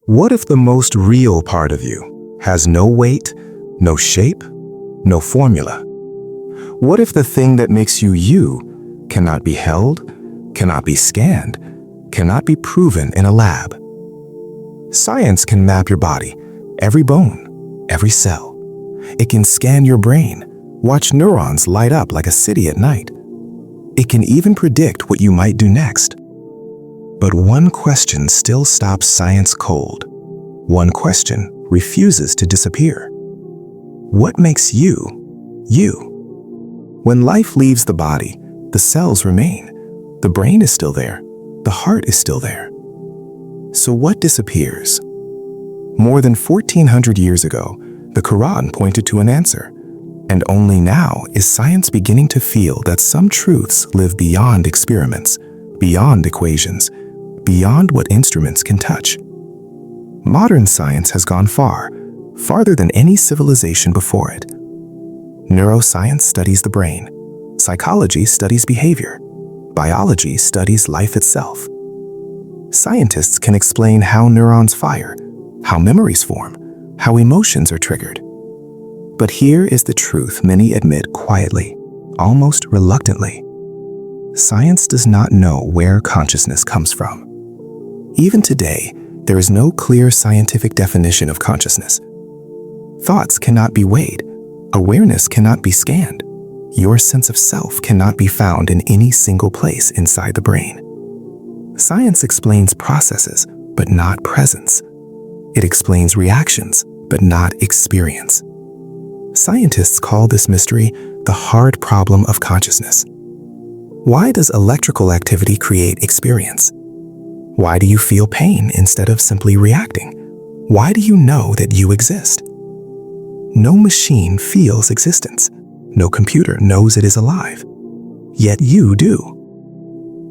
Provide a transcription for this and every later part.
What if the most real part of you has no weight, no shape, no formula? What if the thing that makes you you cannot be held, cannot be scanned, cannot be proven in a lab? Science can map your body, every bone, every cell. It can scan your brain, watch neurons light up like a city at night. It can even predict what you might do next. But one question still stops science cold. One question refuses to disappear. What makes you, you? When life leaves the body, the cells remain. The brain is still there. The heart is still there. So what disappears? More than 1400 years ago, the Qur'an pointed to an answer. And only now is science beginning to feel that some truths live beyond experiments, beyond equations, beyond what instruments can touch. Modern science has gone far, farther than any civilization before it. Neuroscience studies the brain. Psychology studies behavior. Biology studies life itself. Scientists can explain how neurons fire, how memories form, how emotions are triggered. But here is the truth many admit quietly, almost reluctantly. Science does not know where consciousness comes from. Even today, there is no clear scientific definition of consciousness. Thoughts cannot be weighed. Awareness cannot be scanned. Your sense of self cannot be found in any single place inside the brain. Science explains processes, but not presence. It explains reactions, but not experience. Scientists call this mystery the hard problem of consciousness. Why does electrical activity create experience? Why do you feel pain instead of simply reacting? Why do you know that you exist? No machine feels existence. No computer knows it is alive. Yet you do.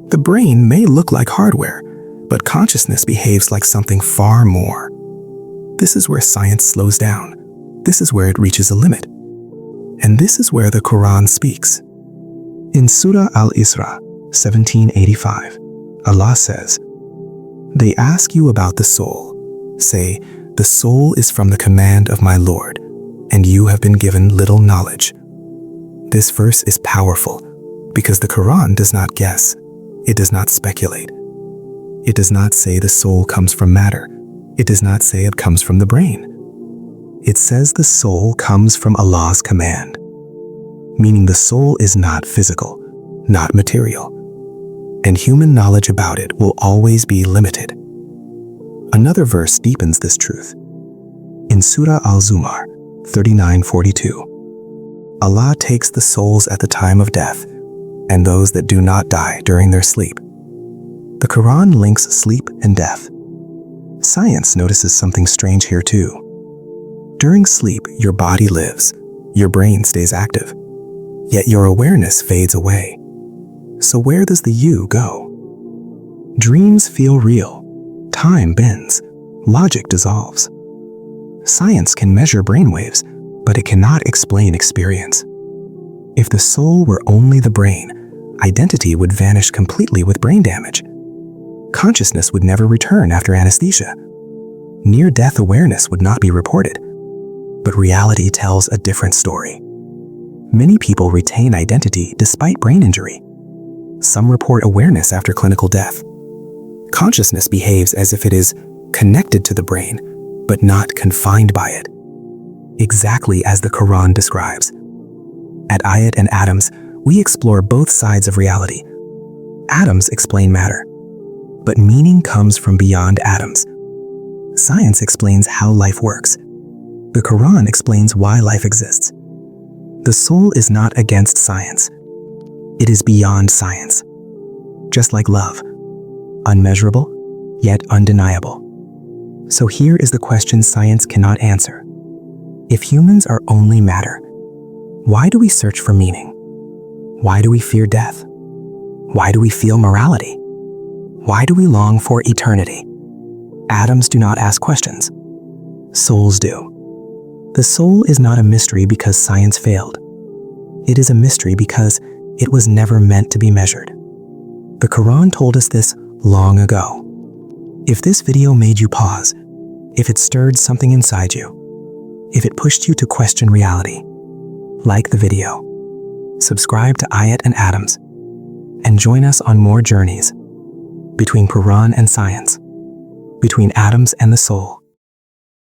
The brain may look like hardware, but consciousness behaves like something far more. This is where science slows down. This is where it reaches a limit. And this is where the Qur'an speaks. In Surah Al-Isra, 1785, Allah says, "They ask you about the soul. Say, the soul is from the command of my Lord, and you have been given little knowledge." This verse is powerful because the Qur'an does not guess. It does not speculate. It does not say the soul comes from matter. It does not say it comes from the brain. It says the soul comes from Allah's command, meaning the soul is not physical, not material, and human knowledge about it will always be limited. Another verse deepens this truth. In Surah Al-Zumar, 39:42, Allah takes the souls at the time of death and those that do not die during their sleep. The Quran links sleep and death. Science notices something strange here too. During sleep, your body lives, your brain stays active, yet your awareness fades away. So where does the you go? Dreams feel real, time bends, logic dissolves. Science can measure brainwaves, but it cannot explain experience. If the soul were only the brain, identity would vanish completely with brain damage. Consciousness would never return after anesthesia. Near-death awareness would not be reported. But reality tells a different story. Many people retain identity despite brain injury. Some report awareness after clinical death. Consciousness behaves as if it is connected to the brain, but not confined by it. Exactly as the Quran describes. At Ayat and Atoms, we explore both sides of reality. Atoms explain matter, but meaning comes from beyond atoms. Science explains how life works. The Quran explains why life exists. The soul is not against science. It is beyond science. Just like love, unmeasurable, yet undeniable. So here is the question science cannot answer. If humans are only matter, why do we search for meaning? Why do we fear death? Why do we feel morality? Why do we long for eternity? Atoms do not ask questions. Souls do. The soul is not a mystery because science failed. It is a mystery because it was never meant to be measured. The Quran told us this long ago. If this video made you pause, if it stirred something inside you, if it pushed you to question reality, like the video, subscribe to Ayat and Atoms, and join us on more journeys between Quran and science, between atoms and the soul.